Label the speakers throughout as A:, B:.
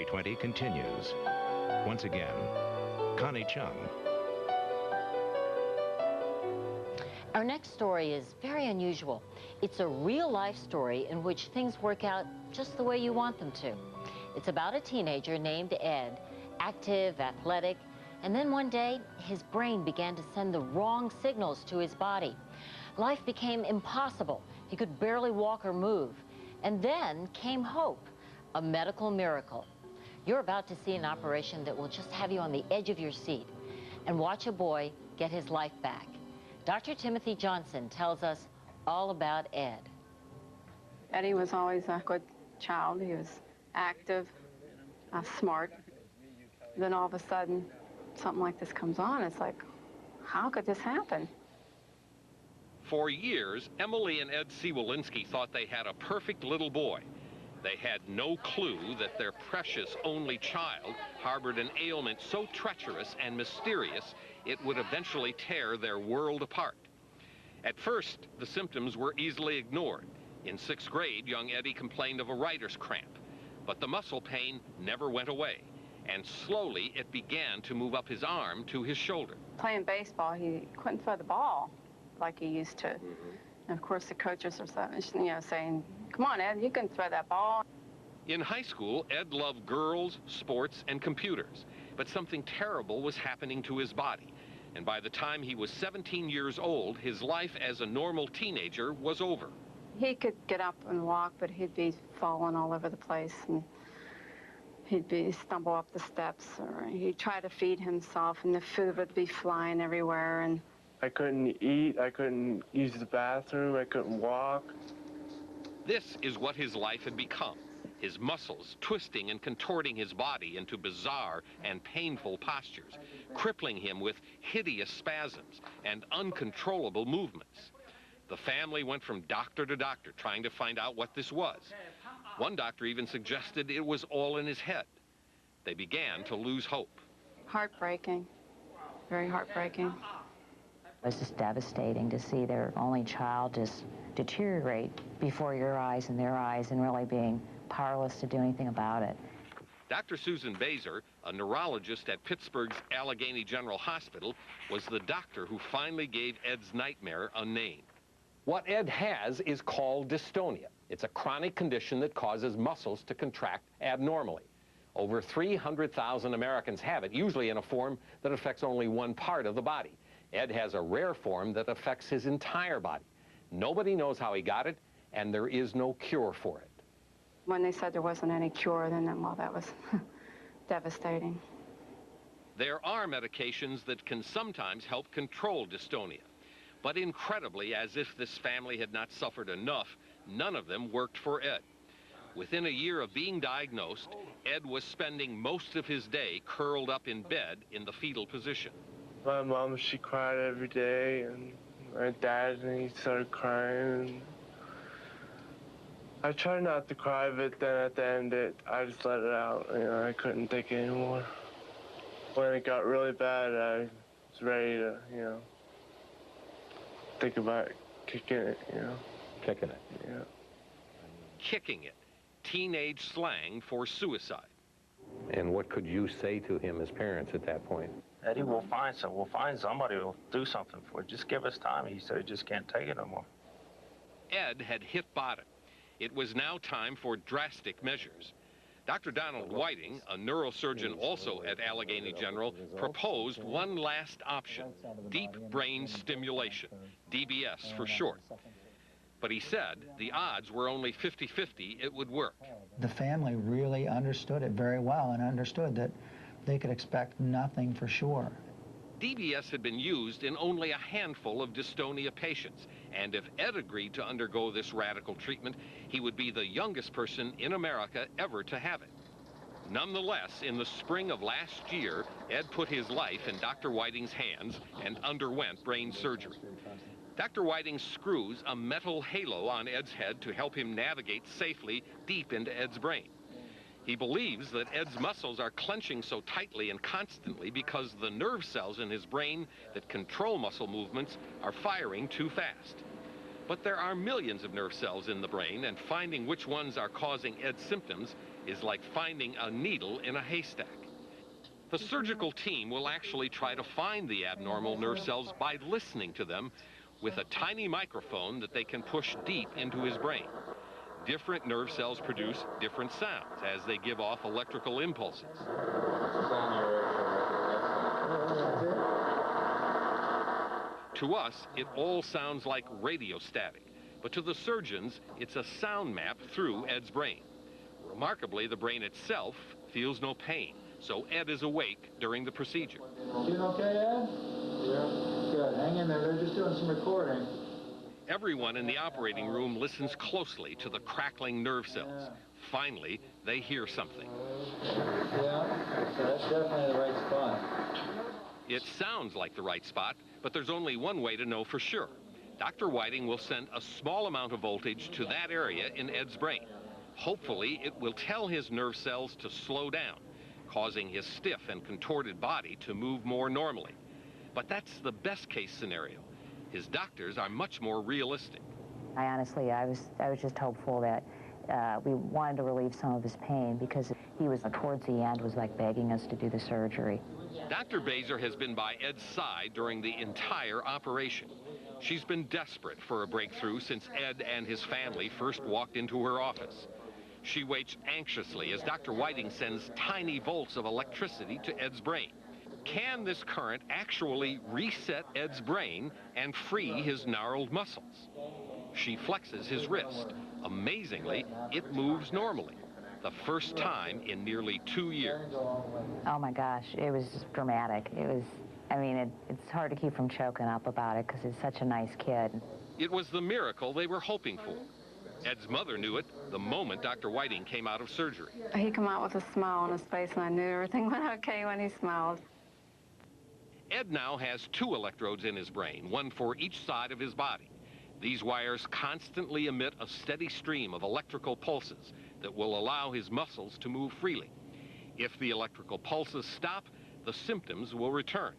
A: 2020 continues. Once again, Connie Chung.
B: Our next story is very unusual. It's a real-life story in which things work out just the way you want them to. It's about a teenager named Ed, active, athletic, and then one day, his brain began to send the wrong signals to his body. Life became impossible. He could barely walk or move. And then came hope, a medical miracle. You're about to see an operation that will just have you on the edge of your seat and watch a boy get his life back. Dr. Timothy Johnson tells us all about Ed.
C: Eddie was always a good child. He was active, smart. Then all of a sudden, something like this comes on. It's like, how could this happen?
D: For years, Emily and Ed Cwalinski thought they had a perfect little boy. They had no clue that their precious only child harbored an ailment so treacherous and mysterious it would eventually tear their world apart. At first, the symptoms were easily ignored. In 6th grade, young Eddie complained of a writer's cramp, but the muscle pain never went away, and slowly it began to move up his arm to his shoulder.
C: Playing baseball, he couldn't throw the ball like he used to. And of course, the coaches are saying, come on, Ed, you can throw that ball.
D: In high school, Ed loved girls, sports, and computers, but something terrible was happening to his body. And by the time he was 17 years old, his life as a normal teenager was over.
C: He could get up and walk, but he'd be falling all over the place, and he'd stumble up the steps, or he'd try to feed himself, and the food would be flying everywhere. And
E: I couldn't eat, I couldn't use the bathroom, I couldn't walk.
D: This is what his life had become. His muscles twisting and contorting his body into bizarre and painful postures, crippling him with hideous spasms and uncontrollable movements. The family went from doctor to doctor trying to find out what this was. One doctor even suggested it was all in his head. They began to lose hope.
C: Heartbreaking, very heartbreaking.
F: It was just devastating to see their only child just deteriorate before your eyes and their eyes, and really being powerless to do anything about it.
D: Dr. Susan Baser, a neurologist at Pittsburgh's Allegheny General Hospital, was the doctor who finally gave Ed's nightmare a name. What Ed has is called dystonia. It's a chronic condition that causes muscles to contract abnormally. Over 300,000 Americans have it, usually in a form that affects only one part of the body. Ed has a rare form that affects his entire body. Nobody knows how he got it, and there is no cure for it.
C: When they said there wasn't any cure, then, well, that was devastating.
D: There are medications that can sometimes help control dystonia. But incredibly, as if this family had not suffered enough, none of them worked for Ed. Within a year of being diagnosed, Ed was spending most of his day curled up in bed in the fetal position.
E: My mom, she cried every day, and my dad, and he started crying. I tried not to cry, but then at the end, I just let it out. You know, I couldn't take it anymore. When it got really bad, I was ready to, you know, think about kicking it, you know.
D: Kicking it.
E: Yeah.
D: Kicking it, teenage slang for suicide.
G: And what could you say to him as parents at that point?
H: Eddie, we'll find somebody who'll do something for it. Just give us time. He said he just can't take it no more.
D: Ed had hit bottom. It was now time for drastic measures. Dr. Donald Whiting, a neurosurgeon also at Allegheny General, proposed one last option, deep brain stimulation, DBS for short. But he said the odds were only 50-50 it would work.
I: The family really understood it very well and understood that they could expect nothing for sure.
D: DBS had been used in only a handful of dystonia patients, and if Ed agreed to undergo this radical treatment, he would be the youngest person in America ever to have it. Nonetheless, in the spring of last year, Ed put his life in Dr. Whiting's hands and underwent brain surgery. Dr. Whiting screws a metal halo on Ed's head to help him navigate safely deep into Ed's brain. He believes that Ed's muscles are clenching so tightly and constantly because the nerve cells in his brain that control muscle movements are firing too fast. But there are millions of nerve cells in the brain, and finding which ones are causing Ed's symptoms is like finding a needle in a haystack. The surgical team will actually try to find the abnormal nerve cells by listening to them with a tiny microphone that they can push deep into his brain. Different nerve cells produce different sounds as they give off electrical impulses. To us, it all sounds like radio static, but to the surgeons, it's a sound map through Ed's brain. Remarkably, the brain itself feels no pain, so Ed is awake during the procedure.
I: Doing okay, Ed? Yeah. Good. Hang in there. They're just doing some recording.
D: Everyone in the operating room listens closely to the crackling nerve cells. Finally, they hear something.
I: Yeah, so that's definitely the right spot.
D: It sounds like the right spot, but there's only one way to know for sure. Dr. Whiting will send a small amount of voltage to that area in Ed's brain. Hopefully, it will tell his nerve cells to slow down, causing his stiff and contorted body to move more normally. But that's the best case scenario. His doctors are much more realistic.
F: I was just hopeful that we wanted to relieve some of his pain because he was, towards the end, was like begging us to do the surgery.
D: Dr. Baser has been by Ed's side during the entire operation. She's been desperate for a breakthrough since Ed and his family first walked into her office. She waits anxiously as Dr. Whiting sends tiny volts of electricity to Ed's brain. Can this current actually reset Ed's brain and free his gnarled muscles? She flexes his wrist. Amazingly, it moves normally. The first time in nearly 2 years.
F: Oh my gosh, it was dramatic. It was, I mean, it's hard to keep from choking up about it because he's such a nice kid.
D: It was the miracle they were hoping for. Ed's mother knew it the moment Dr. Whiting came out of surgery.
C: He came out with a smile on his face, and I knew everything went okay when he smiled.
D: Ed now has 2 electrodes in his brain, one for each side of his body. These wires constantly emit a steady stream of electrical pulses that will allow his muscles to move freely. If the electrical pulses stop, the symptoms will return.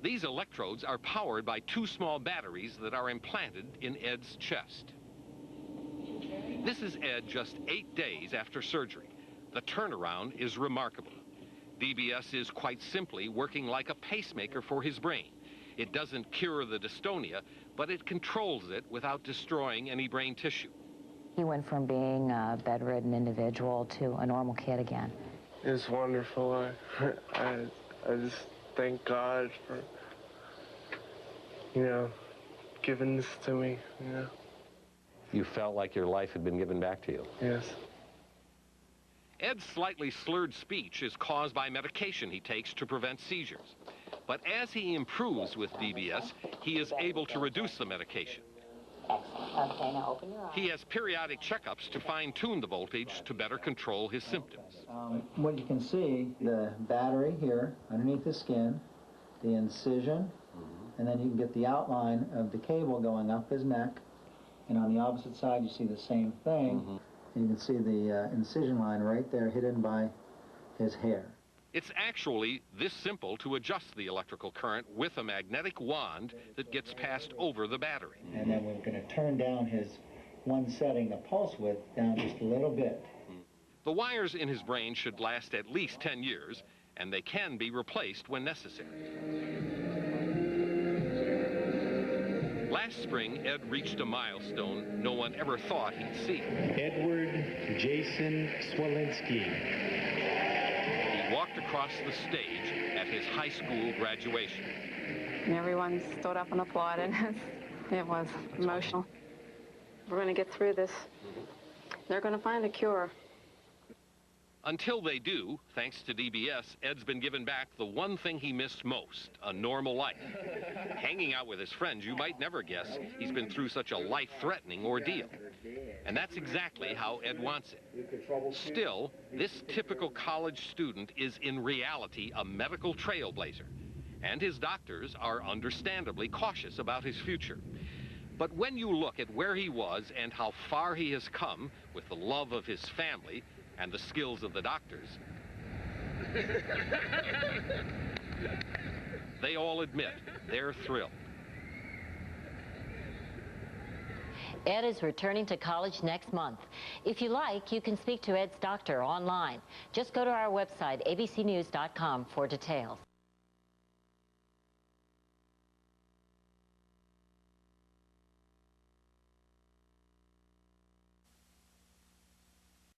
D: These electrodes are powered by 2 small batteries that are implanted in Ed's chest. This is Ed just 8 days after surgery. The turnaround is remarkable. DBS is quite simply working like a pacemaker for his brain. It doesn't cure the dystonia, but it controls it without destroying any brain tissue.
F: He went from being a bedridden individual to a normal kid again.
E: It's wonderful. I just thank God for, giving this to me,
G: You felt like your life had been given back to you?
E: Yes.
D: Ed's slightly slurred speech is caused by medication he takes to prevent seizures. But as he improves with DBS, he is able to reduce the medication.
F: Okay, now open your eyes.
D: He has periodic checkups to fine-tune the voltage to better control his symptoms.
I: What you can see, the battery here underneath the skin, the incision, and then you can get the outline of the cable going up his neck. And on the opposite side, you see the same thing. You can see the incision line right there hidden by his hair.
D: It's actually this simple to adjust the electrical current with a magnetic wand that gets passed over the battery.
I: And then we're going to turn down his one setting, the pulse width, down just a little bit.
D: The wires in his brain should last at least 10 years, and they can be replaced when necessary. Last spring, Ed reached a milestone no one ever thought he'd see.
J: Edward Jason Cwalinski.
D: He walked across the stage at his high school graduation.
C: And everyone stood up and applauded. It was emotional. We're going to get through this. They're going to find a cure.
D: Until they do, thanks to DBS, Ed's been given back the one thing he missed most, a normal life. Hanging out with his friends, you might never guess he's been through such a life-threatening ordeal. And that's exactly how Ed wants it. Still, this typical college student is in reality a medical trailblazer, and his doctors are understandably cautious about his future. But when you look at where he was and how far he has come with the love of his family and the skills of the doctors, they all admit they're thrilled.
B: Ed is returning to college next month. If you like, you can speak to Ed's doctor online. Just go to our website, abcnews.com, for details.